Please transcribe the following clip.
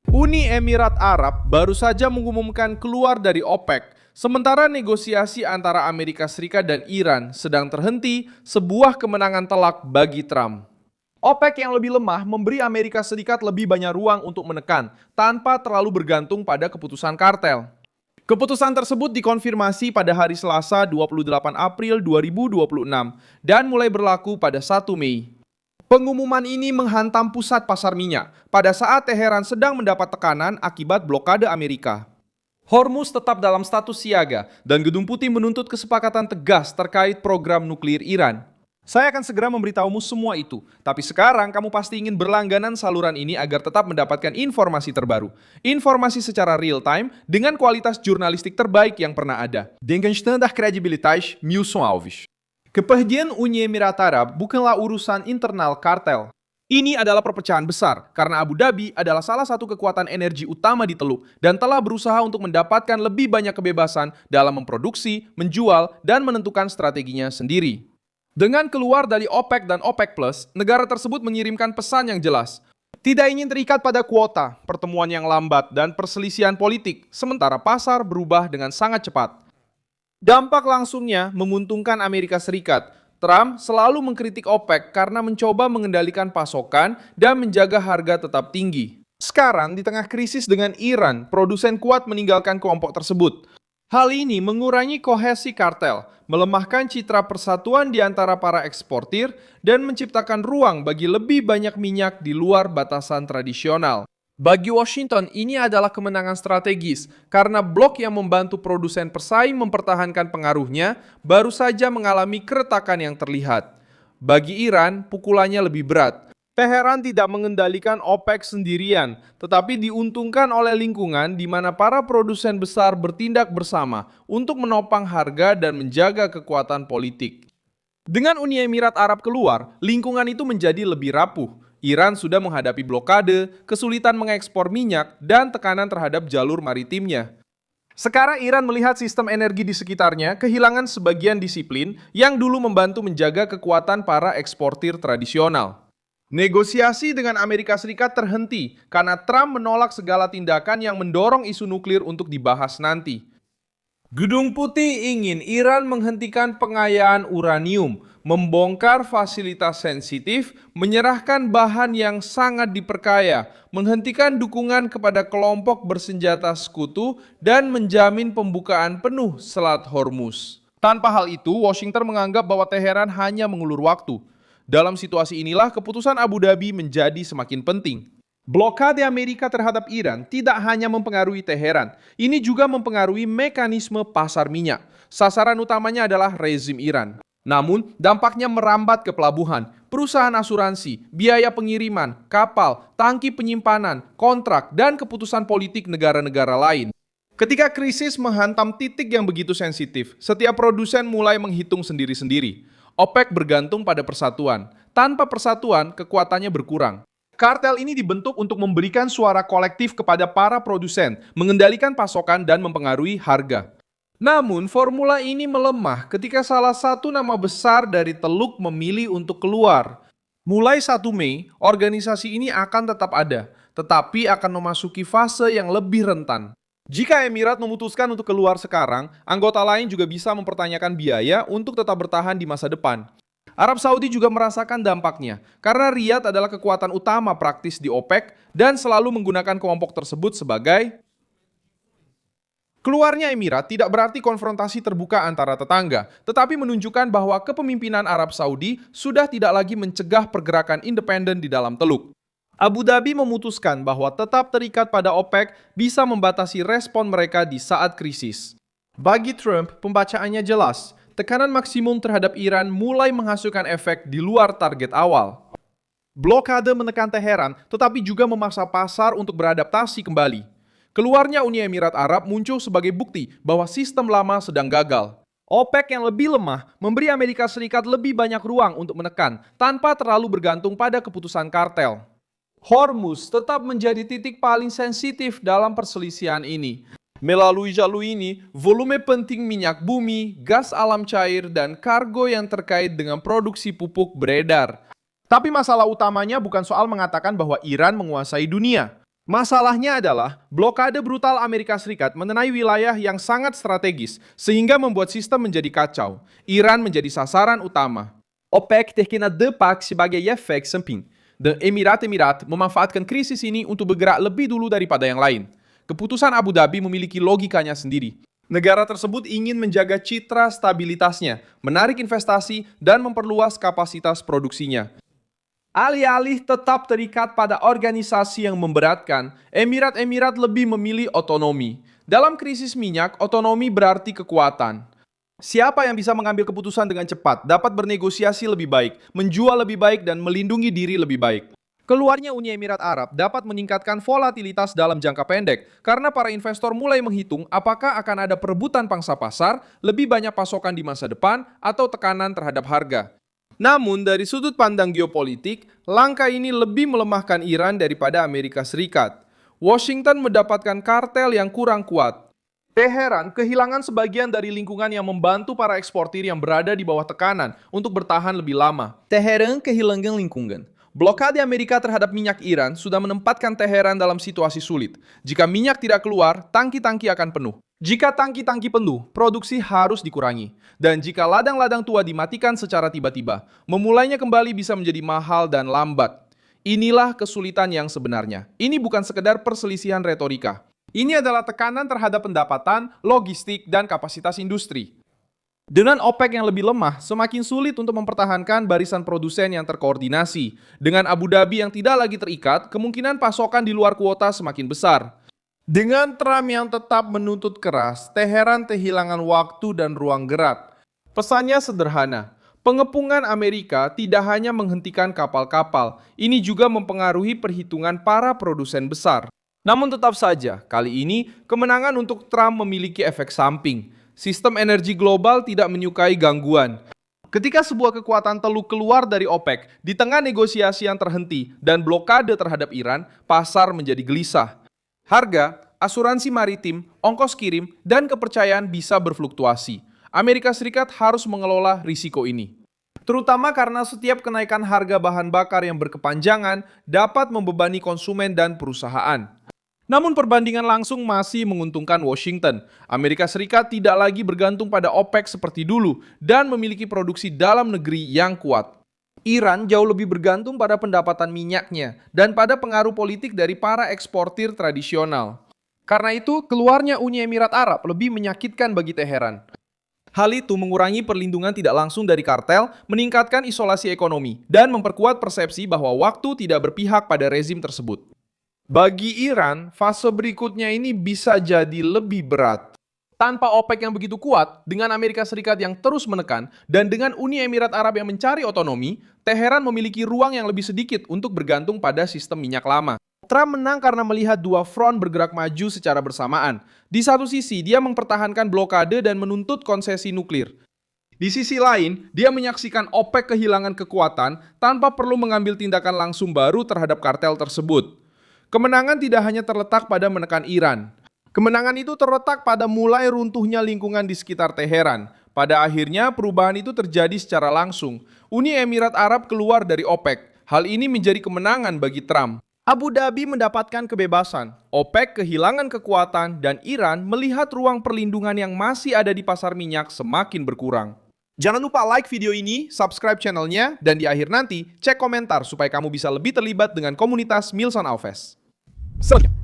Uni Emirat Arab baru saja mengumumkan keluar dari OPEC, sementara negosiasi antara Amerika Serikat dan Iran sedang terhenti, sebuah kemenangan telak bagi Trump. OPEC yang lebih lemah memberi Amerika Serikat lebih banyak ruang untuk menekan, tanpa terlalu bergantung pada keputusan kartel. Keputusan tersebut dikonfirmasi pada hari Selasa 28 April 2026 dan mulai berlaku pada 1 Mei. Pengumuman ini menghantam pusat pasar minyak pada saat Teheran sedang mendapat tekanan akibat blokade Amerika. Hormuz tetap dalam status siaga dan Gedung Putih menuntut kesepakatan tegas terkait program nuklir Iran. Saya akan segera memberitahumu semua itu, tapi sekarang kamu pasti ingin berlangganan saluran ini agar tetap mendapatkan informasi terbaru. Informasi secara real time dengan kualitas jurnalistik terbaik yang pernah ada. Dengan standar kredibilitas Milson Alves. Kepergian Uni Emirat Arab bukanlah urusan internal kartel. Ini adalah perpecahan besar karena Abu Dhabi adalah salah satu kekuatan energi utama di Teluk dan telah berusaha untuk mendapatkan lebih banyak kebebasan dalam memproduksi, menjual, dan menentukan strateginya sendiri. Dengan keluar dari OPEC dan OPEC Plus, negara tersebut mengirimkan pesan yang jelas. Tidak ingin terikat pada kuota, pertemuan yang lambat, dan perselisihan politik, sementara pasar berubah dengan sangat cepat. Dampak langsungnya menguntungkan Amerika Serikat. Trump selalu mengkritik OPEC karena mencoba mengendalikan pasokan dan menjaga harga tetap tinggi. Sekarang, di tengah krisis dengan Iran, produsen kuat meninggalkan kelompok tersebut. Hal ini mengurangi kohesi kartel, melemahkan citra persatuan di antara para eksportir, dan menciptakan ruang bagi lebih banyak minyak di luar batasan tradisional. Bagi Washington, ini adalah kemenangan strategis karena blok yang membantu produsen pesaing mempertahankan pengaruhnya baru saja mengalami keretakan yang terlihat. Bagi Iran, pukulannya lebih berat. Teheran tidak mengendalikan OPEC sendirian, tetapi diuntungkan oleh lingkungan di mana para produsen besar bertindak bersama untuk menopang harga dan menjaga kekuatan politik. Dengan Uni Emirat Arab keluar, lingkungan itu menjadi lebih rapuh. Iran sudah menghadapi blokade, kesulitan mengekspor minyak, dan tekanan terhadap jalur maritimnya. Sekarang Iran melihat sistem energi di sekitarnya kehilangan sebagian disiplin yang dulu membantu menjaga kekuatan para eksportir tradisional. Negosiasi dengan Amerika Serikat terhenti karena Trump menolak segala tindakan yang mendorong isu nuklir untuk dibahas nanti. Gedung Putih ingin Iran menghentikan pengayaan uranium, membongkar fasilitas sensitif, menyerahkan bahan yang sangat diperkaya, menghentikan dukungan kepada kelompok bersenjata sekutu, dan menjamin pembukaan penuh Selat Hormuz. Tanpa hal itu, Washington menganggap bahwa Teheran hanya mengulur waktu. Dalam situasi inilah keputusan Abu Dhabi menjadi semakin penting. Blokade Amerika terhadap Iran tidak hanya mempengaruhi Teheran, ini juga mempengaruhi mekanisme pasar minyak. Sasaran utamanya adalah rezim Iran. Namun, dampaknya merambat ke pelabuhan, perusahaan asuransi, biaya pengiriman, kapal, tangki penyimpanan, kontrak, dan keputusan politik negara-negara lain. Ketika krisis menghantam titik yang begitu sensitif, setiap produsen mulai menghitung sendiri-sendiri. OPEC bergantung pada persatuan. Tanpa persatuan, kekuatannya berkurang. Kartel ini dibentuk untuk memberikan suara kolektif kepada para produsen, mengendalikan pasokan dan mempengaruhi harga. Namun, formula ini melemah ketika salah satu nama besar dari Teluk memilih untuk keluar. Mulai 1 Mei, organisasi ini akan tetap ada, tetapi akan memasuki fase yang lebih rentan. Jika Emirat memutuskan untuk keluar sekarang, anggota lain juga bisa mempertanyakan biaya untuk tetap bertahan di masa depan. Arab Saudi juga merasakan dampaknya, karena Riyadh adalah kekuatan utama praktis di OPEC dan selalu menggunakan kelompok tersebut sebagai. Keluarnya Emirat tidak berarti konfrontasi terbuka antara tetangga, tetapi menunjukkan bahwa kepemimpinan Arab Saudi sudah tidak lagi mencegah pergerakan independen di dalam Teluk. Abu Dhabi memutuskan bahwa tetap terikat pada OPEC bisa membatasi respon mereka di saat krisis. Bagi Trump, pembacaannya jelas. Tekanan maksimum terhadap Iran mulai menghasilkan efek di luar target awal. Blokade menekan Teheran, tetapi juga memaksa pasar untuk beradaptasi kembali. Keluarnya Uni Emirat Arab muncul sebagai bukti bahwa sistem lama sedang gagal. OPEC yang lebih lemah memberi Amerika Serikat lebih banyak ruang untuk menekan tanpa terlalu bergantung pada keputusan kartel. Hormuz tetap menjadi titik paling sensitif dalam perselisihan ini. Melalui jalur ini, volume penting minyak bumi, gas alam cair, dan kargo yang terkait dengan produksi pupuk beredar. Tapi masalah utamanya bukan soal mengatakan bahwa Iran menguasai dunia. Masalahnya adalah blokade brutal Amerika Serikat mengenai wilayah yang sangat strategis sehingga membuat sistem menjadi kacau. Iran menjadi sasaran utama. OPEC terkena dampak sebagai efek samping, dan Emirat memanfaatkan krisis ini untuk bergerak lebih dulu daripada yang lain. Keputusan Abu Dhabi memiliki logikanya sendiri. Negara tersebut ingin menjaga citra stabilitasnya, menarik investasi, dan memperluas kapasitas produksinya. Alih-alih tetap terikat pada organisasi yang memberatkan, Emirat lebih memilih otonomi. Dalam krisis minyak, otonomi berarti kekuatan. Siapa yang bisa mengambil keputusan dengan cepat, dapat bernegosiasi lebih baik, menjual lebih baik, dan melindungi diri lebih baik. Keluarnya Uni Emirat Arab dapat meningkatkan volatilitas dalam jangka pendek karena para investor mulai menghitung apakah akan ada perebutan pangsa pasar, lebih banyak pasokan di masa depan, atau tekanan terhadap harga. Namun, dari sudut pandang geopolitik, langkah ini lebih melemahkan Iran daripada Amerika Serikat. Washington mendapatkan kartel yang kurang kuat. Teheran kehilangan sebagian dari lingkungan yang membantu para eksportir yang berada di bawah tekanan untuk bertahan lebih lama. Teheran kehilangan lingkungan. Blokade Amerika terhadap minyak Iran sudah menempatkan Teheran dalam situasi sulit. Jika minyak tidak keluar, tangki-tangki akan penuh. Jika tangki-tangki penuh, produksi harus dikurangi. Dan jika ladang-ladang tua dimatikan secara tiba-tiba, memulainya kembali bisa menjadi mahal dan lambat. Inilah kesulitan yang sebenarnya. Ini bukan sekedar perselisihan retorika. Ini adalah tekanan terhadap pendapatan, logistik, dan kapasitas industri. Dengan OPEC yang lebih lemah, semakin sulit untuk mempertahankan barisan produsen yang terkoordinasi. Dengan Abu Dhabi yang tidak lagi terikat, kemungkinan pasokan di luar kuota semakin besar. Dengan Trump yang tetap menuntut keras, Teheran kehilangan waktu dan ruang gerak. Pesannya sederhana, pengepungan Amerika tidak hanya menghentikan kapal-kapal, ini juga mempengaruhi perhitungan para produsen besar. Namun tetap saja, kali ini kemenangan untuk Trump memiliki efek samping. Sistem energi global tidak menyukai gangguan. Ketika sebuah kekuatan teluk keluar dari OPEC di tengah negosiasi yang terhenti dan blokade terhadap Iran, pasar menjadi gelisah. Harga, asuransi maritim, ongkos kirim, dan kepercayaan bisa berfluktuasi. Amerika Serikat harus mengelola risiko ini. Terutama karena setiap kenaikan harga bahan bakar yang berkepanjangan dapat membebani konsumen dan perusahaan. Namun perbandingan langsung masih menguntungkan Washington. Amerika Serikat tidak lagi bergantung pada OPEC seperti dulu dan memiliki produksi dalam negeri yang kuat. Iran jauh lebih bergantung pada pendapatan minyaknya dan pada pengaruh politik dari para eksportir tradisional. Karena itu, keluarnya Uni Emirat Arab lebih menyakitkan bagi Teheran. Hal itu mengurangi perlindungan tidak langsung dari kartel, meningkatkan isolasi ekonomi, dan memperkuat persepsi bahwa waktu tidak berpihak pada rezim tersebut. Bagi Iran, fase berikutnya ini bisa jadi lebih berat. Tanpa OPEC yang begitu kuat, dengan Amerika Serikat yang terus menekan, dan dengan Uni Emirat Arab yang mencari otonomi, Teheran memiliki ruang yang lebih sedikit untuk bergantung pada sistem minyak lama. Trump menang karena melihat dua front bergerak maju secara bersamaan. Di satu sisi, dia mempertahankan blokade dan menuntut konsesi nuklir. Di sisi lain, dia menyaksikan OPEC kehilangan kekuatan tanpa perlu mengambil tindakan langsung baru terhadap kartel tersebut. Kemenangan tidak hanya terletak pada menekan Iran. Kemenangan itu terletak pada mulai runtuhnya lingkungan di sekitar Teheran. Pada akhirnya, perubahan itu terjadi secara langsung. Uni Emirat Arab keluar dari OPEC. Hal ini menjadi kemenangan bagi Trump. Abu Dhabi mendapatkan kebebasan. OPEC kehilangan kekuatan dan Iran melihat ruang perlindungan yang masih ada di pasar minyak semakin berkurang. Jangan lupa like video ini, subscribe channelnya, dan di akhir nanti cek komentar supaya kamu bisa lebih terlibat dengan komunitas Mills on Alves. Selanjutnya.